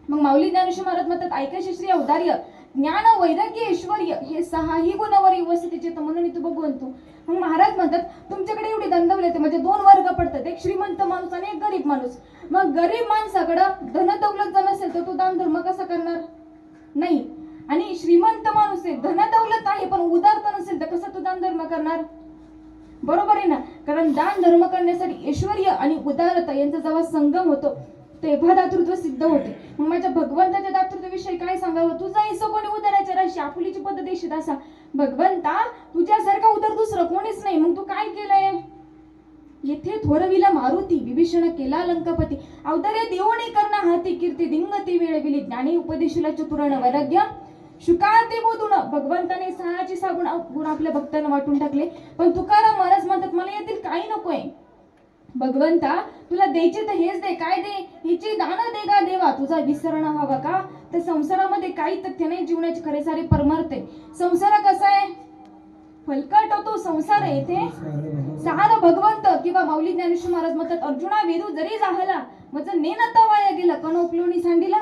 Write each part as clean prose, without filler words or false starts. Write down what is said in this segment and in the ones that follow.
मग माऊली ज्ञानेश्वर महाराज म्हणतात, ऐकाशे श्री औदार्य ज्ञान वैराग्य ऐश्वर्य हे सहाही गुणावर वसतीचे तर म्हणून तू भगवंतू. मग महाराज म्हणतात, तुमच्याकडे एवढी दंडवले म्हणजे दोन वर्ग पडतात, एक श्रीमंत माणूस आणि एक गरीब माणूस. मग गरीब माणसाकडं धन दौलत जर नसेल तर तो दान धर्म कसा करणार? नाही. आणि श्रीमंत माणूस आहे, धन दौलत आहे पण उदारता नसेल तर कसा तो दान धर्म करणार? बरोबर आहे ना. कारण दान धर्म करण्यासाठी ऐश्वर्य आणि उदारता यांचा जेव्हा संगम होतो तेव्हा दातृत्व सिद्ध होते. मग माझ्या भगवंताच्या दातृत्वाविषयी काय सांगावं? तुझा हिस्सा कोणी उदाराच्या राशी आपुलीची पद्धत देशील असा. भगवंता तुझ्यासारखा उदर दुसरं कोणीच नाही. मग तू काय केलंय? येथे थोरविला मारुती विभीषण केला लंकापती. औदार्य देवणी करणं हाती कीर्ती दिंगती वेळविली. ज्ञानी उपदेशुला चतुरण वैराग्य शुकांती बोधून. भगवंताने सहाची सहा गुण आपल्या भक्तांना वाटून टाकले. पण तुकाराम महाराज म्हणतात, मला यातील काही नकोय. भगवंता तुला द्यायचे तर हेच दे. काय दे? हिची दान दे गा देवा. तुझा विसरण व्हावा का? तर संसारामध्ये काही तथ्य नाही, जीवनाचे खरे सारे परमार्थ आहे. संसार कसा आहे? फलकट होतो संसार. येथे सहारा भगवंत किंवा माऊली ज्ञानेश्वर महाराज म्हणतात, अर्जुना वेदू जरी जाहला मग नेनता वाया गेला कणोपलोनी सांडीला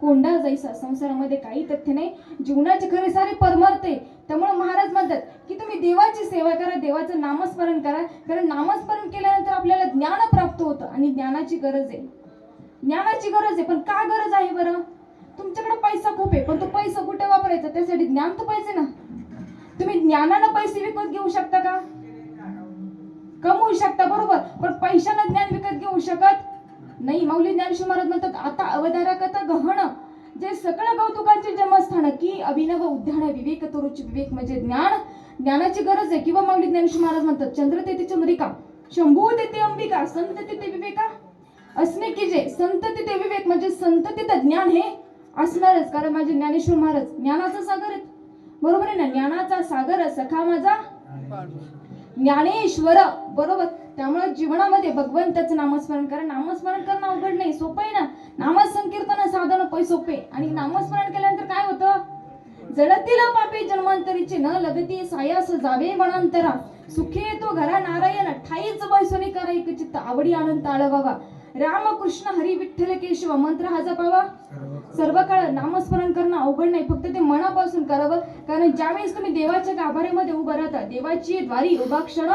कोंडा जैसा. संसारामध्ये काही तथ्य नाही, जीवनाचे खरे सारे परमार्थ आहे. त्यामुळे महाराज म्हणतात की तुम्ही देवाची सेवा करा, देवाचं नामस्मरण करा. कारण नामस्मरण केल्यानंतर आपल्याला ज्ञान प्राप्त होतं आणि ज्ञानाची गरज आहे. ज्ञानाची गरज आहे. पण का गरज आहे बरं? तुमच्याकडे पैसा खूप आहे पण तो पैसा कुठे वापरायचा? त्यासाठी ज्ञान तर पाहिजे ना. तुम्ही ज्ञानानं पैसे विकत घेऊ शकता का? कमवू शकता बरोबर, पण पैशानं ज्ञान विकत घेऊ शकत नाही. माऊली ज्ञानेश्वर महाराज म्हणतात, आता अवधारकता गहन जे सकळ कौतुकांचे जन्मस्थान की अभिनव उद्यान विवेक तरुची. विवेक म्हणजे ज्ञान, ज्ञानाची गरज आहे. किंवा माऊली ज्ञानेश्वर महाराज म्हणतात, चंद्र तेथे चंद्रिका शंभू तेथे अंबिका संत तिथे विवेका असणे की जे. संत तिथे विवेक म्हणजे संत तिथे ज्ञान हे असणारच. कारण माझे ज्ञानेश्वर महाराज ज्ञानाचा सागर आहेत. बरोबर आहे ना. ज्ञानाचा सागर सखा माझा ज्ञानेश्वर. बरोबर. त्यामुळे जीवनामध्ये भगवंताचं नामस्मरण करा. नामस्मरण करणं अवघड नाही, सोपं आहे ना. नामसंकीर्तन साधन पै सोपे. आणि नामस्मरण केल्यानंतर काय होतं? जडतील पापे जन्मांतरीचे न लगती सायास जावे वनांतरा. सुखे येतो घरा नारायण ठाईच बैसोनी करा एक चित्त. आवडी आनंद आळवावा. राम कृष्ण हरी विठ्ठल केशव मंत्र हा जपावा सर्व काळ. नामस्मरण करणं अवघड नाही, फक्त ते मनापासून करावं. कारण ज्यावेळेस तुम्ही देवाच्या गाभाऱ्यामध्ये उभं राहता, देवाची द्वारी उभा क्षण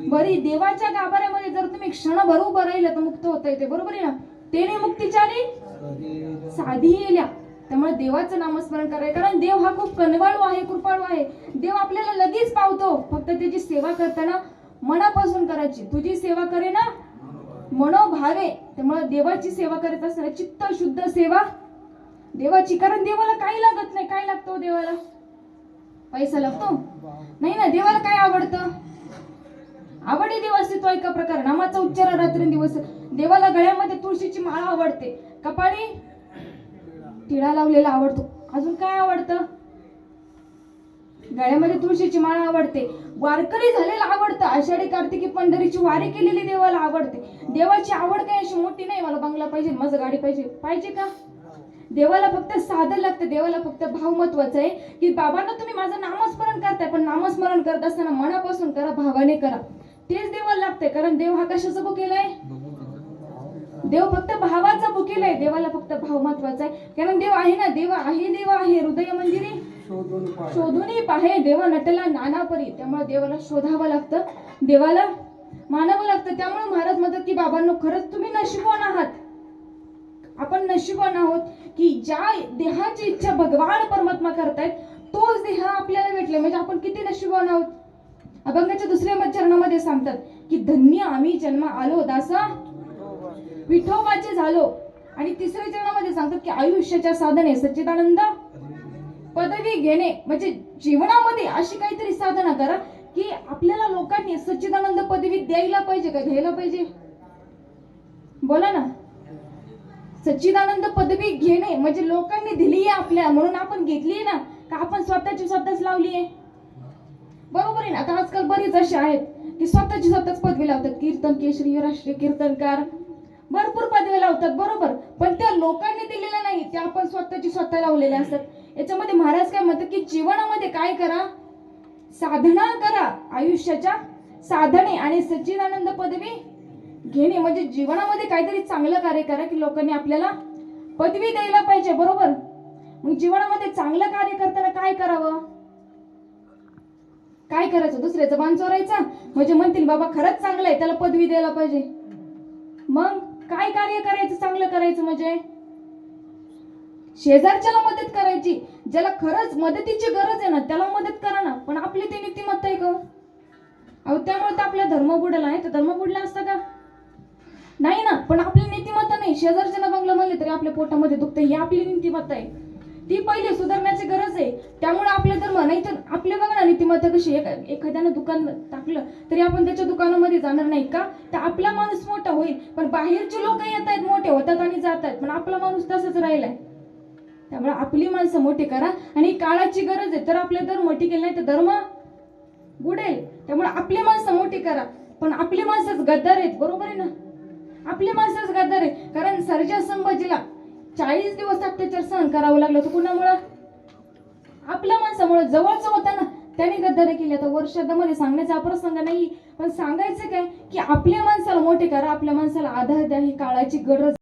बरी. देवाच्या गाभाऱ्यामध्ये जर तुम्ही क्षणभर उभं राहिलं तर मुक्त होता येते. बरोबर आहे ना. तेने मुक्तीचारी साधी येल्या. त्यामुळे देवाचं नामस्मरण करायचं. कारण देव हा खूप कनवाळू आहे, कृपाळू आहे. देव आपल्याला लगेच पावतो. फक्त त्याची सेवा करताना मनापासून करायची. तुझी सेवा करे ना मनोभावे. त्यामुळे देवाची सेवा करत असताना चित्त शुद्ध सेवा देवाची. कारण देवाला काही लागत नाही. काय लागतो देवाला? पैसा लागतो नाही ना. देवाला काय आवडतं? आवडी देवाची तो एका प्रकार नामाचा उच्चार रात्रंदिवस. देवाला गळ्यामध्ये तुळशीची माळा आवडते, कपाळी टिळा लावलेला आवडतो. अजून काय आवडतं? गळ्यामध्ये तुळशीची माळा आवडते. वारकरी झालेला आवडतं. आषाढी कार्तिकी पंढरीची वारी केलेली देवाला आवडते. देवाची आवड काय अशी मोठी नाही, मला बंगला पाहिजे, माझं गाडी पाहिजे. पाहिजे का? देवाला फक्त साधन लागतं. देवाला फक्त भाव महत्वाचा आहे की बाबांना तुम्ही माझं नामस्मरण करताय, पण नामस्मरण करत असताना मनापासून करा, भावाने करा. तेच देवाला लागतंय. कारण देव हा कशाचा भुकेला आहे? देव फक्त भावाचा भुकेला आहे. देवाला फक्त भाव महत्वाचा आहे. कारण देव आहे ना. देव आहे हृदय मंदिरी शोधूनही पाहे. देवा नटला नाना परी. त्यामुळे देवाला शोधावं लागतं, देवाला मानावं लागतं. त्यामुळे महाराज म्हणतात की बाबांनो, खरंच तुम्ही नशीबवान आहात. आपण नशीबवान आहोत की ज्या देहाची इच्छा भगवान परमात्मा करतायत तोच देह आपल्याला भेटले. म्हणजे आपण किती नशीबवान आहोत. अभंगाच्या दुसऱ्या चरणामध्ये सांगतात की धन्य आम्ही जन्म आलो दासा विठोबाचे झालो. आणि तिसऱ्या चरणामध्ये सांगतात की आयुष्याच्या साधने सच्चिदानंद पदवी घेणे. म्हणजे जीवनामध्ये अशी काहीतरी साधना करा की आपल्याला लोकांनी सच्चिदानंद पदवी द्यायला पाहिजे का घ्यायला पाहिजे? बोला ना. सच्चिदानंद पदवी घेणे म्हणजे लोकांनी दिली आहे आपल्या, म्हणून आपण घेतली ना का आपण स्वतःच लावली आहे? बरोबर आहे ना. आता आजकाल बरेच असे आहेत की स्वतःच पदवी लावतात. कीर्तन केशरी, राष्ट्रीय कीर्तनकार, भरपूर पदवी लावतात. बरोबर. पण त्या लोकांनी दिलेल्या नाही, त्या आपण स्वतः लावलेल्या असतात. याच्यामध्ये महाराज काय म्हणतात की जीवनामध्ये काय करा? साधना करा. आयुष्याच्या साधने आणि सच्चिदानंद पदवी घेणे म्हणजे जीवनामध्ये काहीतरी चांगलं कार्य करा की लोकांनी आपल्याला पदवी द्यायला पाहिजे, बरोबर. मग जीवनामध्ये चांगलं कार्य करताना काय करावं, काय करायचं? दुसऱ्याचं बाण चोरायचं म्हणजे म्हणतील बाबा खरंच चांगलं आहे, त्याला पदवी द्यायला पाहिजे. मग काय कार्य करायचं, चांगलं करायचं म्हणजे शेजारच्याला मदत करायची. ज्याला खरंच मदतीची गरज आहे ना त्याला मदत करा ना. पण आपली ती नीतिमत्ता आहे का? अहो त्यामुळे तर आपला धर्म बुडाला. नाही तर धर्म बुडला असता का? नाही ना. पण आपली नीतिमत्ता नाही. शेजारच्याला बंगला म्हणले तरी आपल्या पोटामध्ये दुखतं, ही आपली नीतिमत्ता आहे. ती पहिली सुधारण्याची गरज आहे. त्यामुळे आपला धर्म, नाही तर आपले बघा ना नीतिमत्ता कशी. एखाद्यानं दुकान टाकलं तरी आपण त्याच्या दुकानामध्ये जाणार नाही का? तर आपला माणूस मोठा होईल. पण बाहेरचे लोक येत आहेत, मोठे होतात आणि जात आहेत, पण आपला माणूस तसंच राहिलाय. त्यामुळे आपली माणसं मोठी करा. आणि काळाची गरज आहे तर आपले धर्म टिकेल, नाही तर धर्म बुडेल. त्यामुळे आपली माणसं मोठी करा. पण आपली माणसंच गद्दार आहेत, बरोबर आहे ना. आपली माणसंच गद्दार आहे. कारण सर्जा संभाजीला 40 दिवस अत्याचार सहन करावं लागलं होतं. कुणामुळं? आपल्या माणसामुळे. जवळचं होता ना त्याने गद्दारी केली. आता वर्षामध्ये सांगण्याचा प्रसंग नाही, पण सांगायचं काय की आपल्या माणसाला मोठे करा, आपल्या माणसाला आधार द्या. ही काळाची गरज